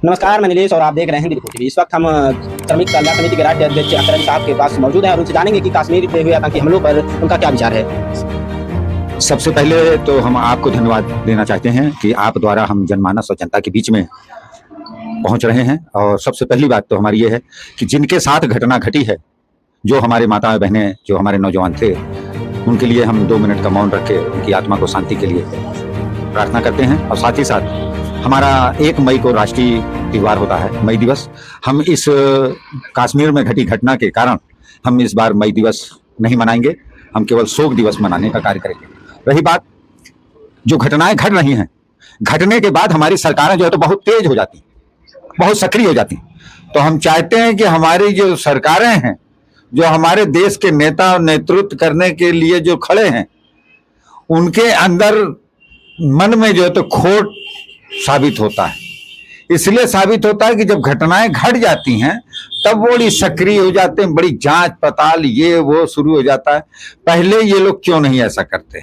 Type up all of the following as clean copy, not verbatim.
नमस्कार, मैं नीलेश और आप देख रहे हैं दिलखुश टीवी। इस वक्त हम श्रमिक कल्याण समिति के राज्य अध्यक्ष अकरम साहब के पास मौजूद हैं और उनसे जानेंगे कि कश्मीर पे हुए आतंकी हमलों पर उनका क्या विचार है। सबसे पहले तो हम आपको धन्यवाद देना चाहते हैं कि आप द्वारा हम जनमानस और जनता के बीच में पहुंच रहे हैं। और सबसे पहली बात तो हमारी ये है कि जिनके साथ घटना घटी है, जो हमारे माताएं बहनें, जो हमारे नौजवान थे, उनके लिए हम 2 मिनट का मौन रख के उनकी आत्मा को शांति के लिए प्रार्थना करते हैं। और साथ ही साथ हमारा 1 मई को राष्ट्रीय त्योहार होता है, मई दिवस। हम इस कश्मीर में घटी घटना के कारण हम इस बार मई दिवस नहीं मनाएंगे, हम केवल शोक दिवस मनाने का कार्य करेंगे। रही बात जो घटनाएं घट रही हैं, घटने के बाद हमारी सरकारें जो है तो बहुत तेज हो जाती, बहुत सक्रिय हो जाती। तो हम चाहते हैं कि हमारी जो सरकारें हैं, जो हमारे देश के नेता और नेतृत्व करने के लिए जो खड़े हैं, उनके अंदर मन में जो है तो खोट साबित होता है। इसलिए साबित होता है कि जब घटनाएं घट जाती हैं तब वो बड़ी सक्रिय हो जाते हैं, बड़ी जांच पड़ताल ये वो शुरू हो जाता है। पहले ये लोग क्यों नहीं ऐसा करते,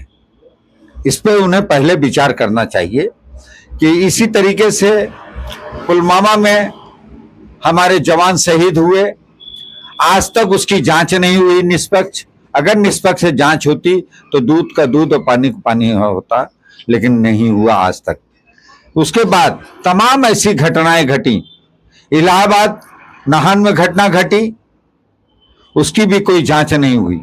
इस पे उन्हें पहले विचार करना चाहिए। कि इसी तरीके से पुलवामा में हमारे जवान शहीद हुए, आज तक उसकी जांच नहीं हुई निष्पक्ष। अगर निष्पक्ष जांच होती तो दूध का दूध और पानी का पानी होता, लेकिन नहीं हुआ आज तक। उसके बाद तमाम ऐसी घटनाएं घटी, इलाहाबाद नाहन में घटना घटी, उसकी भी कोई जांच नहीं हुई।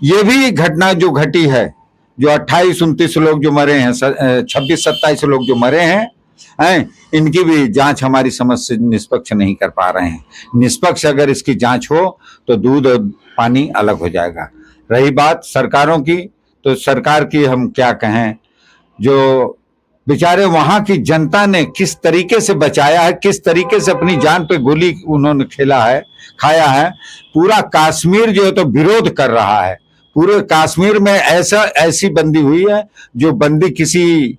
ये भी घटना जो घटी है, जो 28-29 लोग जो मरे हैं, 26-27 लोग जो मरे हैं, इनकी भी जांच हमारी समझ से निष्पक्ष नहीं कर पा रहे हैं। निष्पक्ष अगर इसकी जांच हो तो दूध और पानी अलग हो जाएगा। रही बात सरकारों की, तो सरकार की हम क्या कहें, जो बेचारे वहां की जनता ने किस तरीके से बचाया है, किस तरीके से अपनी जान पे गोली उन्होंने खेला है, खाया है। पूरा कश्मीर जो है तो विरोध कर रहा है। पूरे कश्मीर में ऐसी बंदी हुई है जो बंदी किसी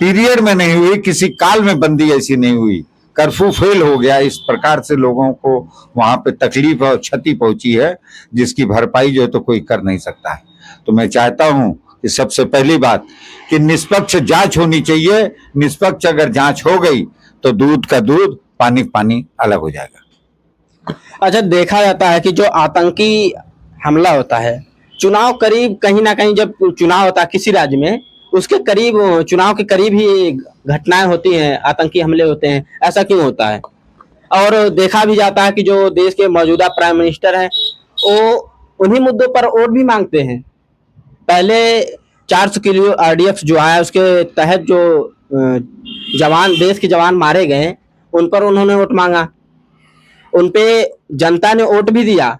पीरियड में नहीं हुई, किसी काल में बंदी ऐसी नहीं हुई। कर्फ्यू फेल हो गया, इस प्रकार से लोगों को वहां पे तकलीफ और क्षति पहुंची है, जिसकी भरपाई जो है तो कोई कर नहीं सकता है। तो मैं चाहता हूं कि सबसे पहली बात कि निष्पक्ष जांच होनी चाहिए। निष्पक्ष अगर जांच हो गई तो दूध का दूध, पानी का पानी अलग हो जाएगा। अच्छा, देखा जाता है कि जो आतंकी हमला होता है, चुनाव करीब कहीं ना कहीं जब चुनाव होता है किसी राज्य में, उसके करीब, चुनाव के करीब ही घटनाएं होती हैं, आतंकी हमले होते हैं। ऐसा क्यों होता है? और देखा भी जाता है कि जो देश के मौजूदा प्राइम मिनिस्टर हैं, वो उन्हीं मुद्दों पर वोट भी मांगते हैं। पहले 400 किलो RDF जो आया, उसके तहत जो जवान, देश के जवान मारे गए, उन पर उन्होंने वोट मांगा। उन पे जनता ने वोट भी दिया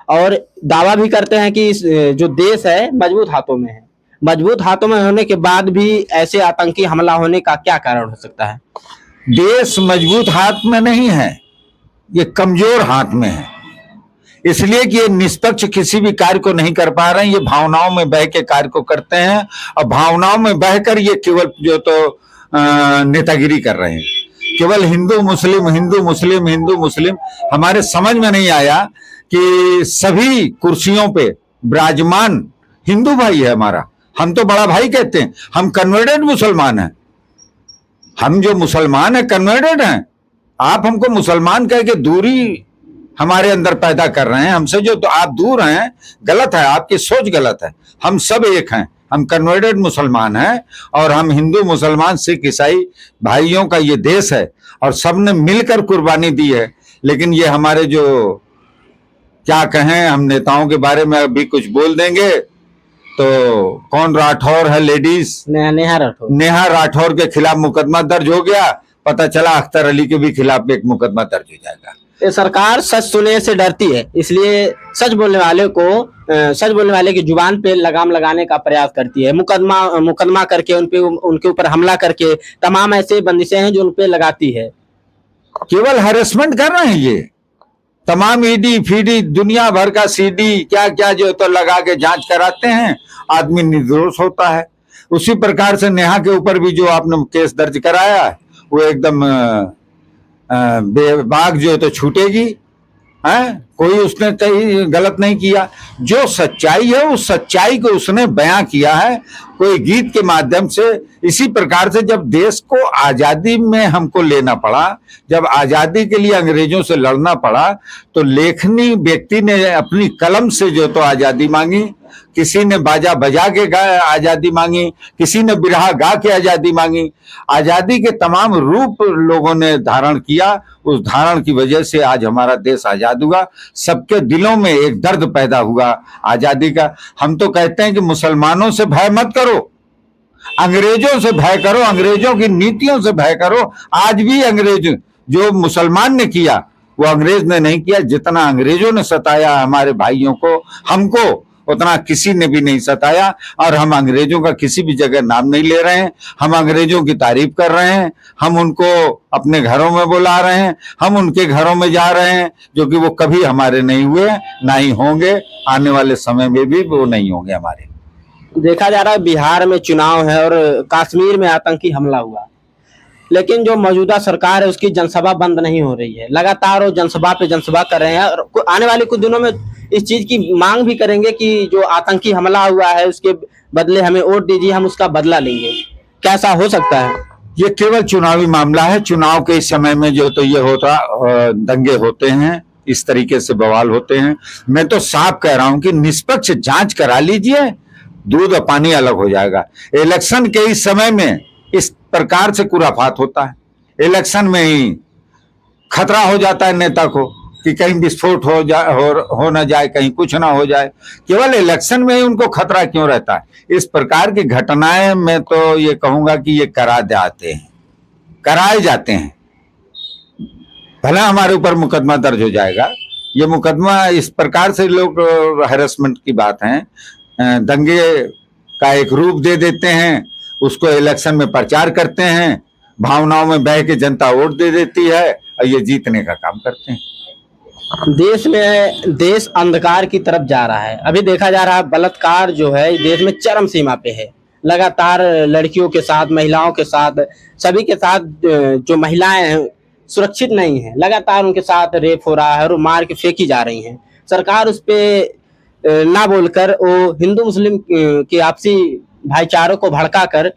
और दावा भी करते हैं कि जो देश है मजबूत हाथों में है। मजबूत हाथों में होने के बाद भी ऐसे आतंकी हमला होने का क्या कारण हो सकता है? देश मजबूत हाथ में नहीं है, ये कमजोर हाथ में है। इसलिए कि ये निष्पक्ष किसी भी कार्य को नहीं कर पा रहे हैं, ये भावनाओं में बह के कार्य को करते हैं। और भावनाओं में बहकर ये केवल जो तो नेतागिरी कर रहे हैं। केवल हिंदू मुस्लिम, हिंदू मुस्लिम, हिंदू मुस्लिम। हमारे समझ में नहीं आया कि सभी कुर्सियों पे विराजमान हिंदू भाई है हमारा। हम तो बड़ा भाई कहते हैं, हम कन्वर्टेड मुसलमान हैं। हम जो मुसलमान है कन्वर्टेड हैं। आप हमको मुसलमान कह के दूरी हमारे अंदर पैदा कर रहे हैं। हमसे जो तो आप दूर हैं, गलत है, आपकी सोच गलत है। हम सब एक हैं, हम कन्वर्टेड मुसलमान हैं। और हम हिंदू मुसलमान सिख ईसाई भाइयों का ये देश है और सबने मिलकर कुर्बानी दी है। लेकिन ये हमारे जो क्या कहें, हम नेताओं के बारे में अभी कुछ बोल देंगे तो कौन राठौर है, लेडीज नेहा राठौर के खिलाफ मुकदमा दर्ज हो गया। पता चला अख्तर अली के भी खिलाफ एक मुकदमा दर्ज हो जाएगा। सरकार सच सुनने से डरती है, इसलिए सच बोलने वाले की जुबान पे लगाम लगाने का प्रयास करती है। मुकदमा करके उनके ऊपर हमला करके तमाम ऐसे बंदिशें हैं जो उन पे लगाती है। केवल हैरेसमेंट कर रहे हैं ये तमाम ईडी फीडी दुनिया भर का सीडी क्या क्या जो तो लगा के जांच कराते हैं, आदमी निर्दोष होता है। उसी प्रकार से नेहा के ऊपर भी जो आपने केस दर्ज कराया है, वो एकदम बेबाक जो है तो छूटेगी। कोई उसने कहीं गलत नहीं किया। जो सच्चाई है उस सच्चाई को उसने बयां किया है, कोई गीत के माध्यम से इसी प्रकार से जब देश को आजादी में हमको लेना पड़ा, जब आजादी के लिए अंग्रेजों से लड़ना पड़ा, तो लेखनी व्यक्ति ने अपनी कलम से जो तो आजादी मांगी, किसी ने बाजा बजा के आजादी मांगी, किसी ने बिरहा गा के आजादी मांगी। आजादी के तमाम रूप लोगों ने धारण किया। उस धारण की वजह से आज हमारा देश आजाद हुआ। सबके दिलों में एक दर्द पैदा हुआ आजादी का। हम तो कहते हैं कि मुसलमानों से भय मत करो, अंग्रेजों से भय करो, अंग्रेजों की नीतियों से भय करो। आज भी अंग्रेज जो मुसलमान ने किया वो अंग्रेज ने नहीं किया। जितना अंग्रेजों ने सताया हमारे भाइयों को, हमको, उतना किसी ने भी नहीं सताया। और हम अंग्रेजों का किसी भी जगह नाम नहीं ले रहे हैं। हम अंग्रेजों की तारीफ कर रहे हैं, हम उनको अपने घरों में बुला रहे हैं, हम उनके घरों में जा रहे हैं, जो कि वो कभी हमारे नहीं हुए, ना ही होंगे, आने वाले समय में भी वो नहीं होंगे हमारे। देखा जा रहा है बिहार में चुनाव है और कश्मीर में आतंकी हमला हुआ, लेकिन जो मौजूदा सरकार है उसकी जनसभा बंद नहीं हो रही है। लगातार वो जनसभा पे जनसभा कर रहे हैं और आने वाले कुछ दिनों में इस चीज की मांग भी करेंगे कि जो आतंकी हमला हुआ है उसके बदले हमें वोट दीजिए, हम उसका बदला लेंगे। कैसा हो सकता है? ये केवल चुनावी मामला है। चुनाव के इस समय में जो तो ये होता, दंगे होते हैं, इस तरीके से बवाल होते हैं। मैं तो साफ कह रहा हूं कि निष्पक्ष जांच करा लीजिए, दूध और पानी अलग हो जाएगा। इलेक्शन के इस समय में इस प्रकार से खुराफात होता है। इलेक्शन में ही खतरा हो जाता है नेता को कि कहीं विस्फोट हो ना जाए, कहीं कुछ ना हो जाए। केवल इलेक्शन में ही उनको खतरा क्यों रहता है? इस प्रकार की घटनाएं मैं तो ये कहूंगा कि ये कराए जाते हैं। भला हमारे ऊपर मुकदमा दर्ज हो जाएगा। ये मुकदमा इस प्रकार से लोग हैरेसमेंट की बात है, दंगे का एक रूप दे देते हैं, उसको इलेक्शन में प्रचार करते हैं, भावनाओं में बह के जनता वोट दे देती है और ये जीतने का काम करते हैं। देश अंधकार की तरफ जा रहा है। अभी देखा जा रहा है बलात्कार जो है देश में चरम सीमा पे है। लगातार लड़कियों के साथ, महिलाओं के साथ, सभी के साथ जो महिलाएं हैं सुरक्षित नहीं है। लगातार उनके साथ रेप हो रहा है और मार के फेंकी जा रही हैं। सरकार उस पे ना बोलकर वो हिंदू मुस्लिम के आपसी भाईचारों को भड़का कर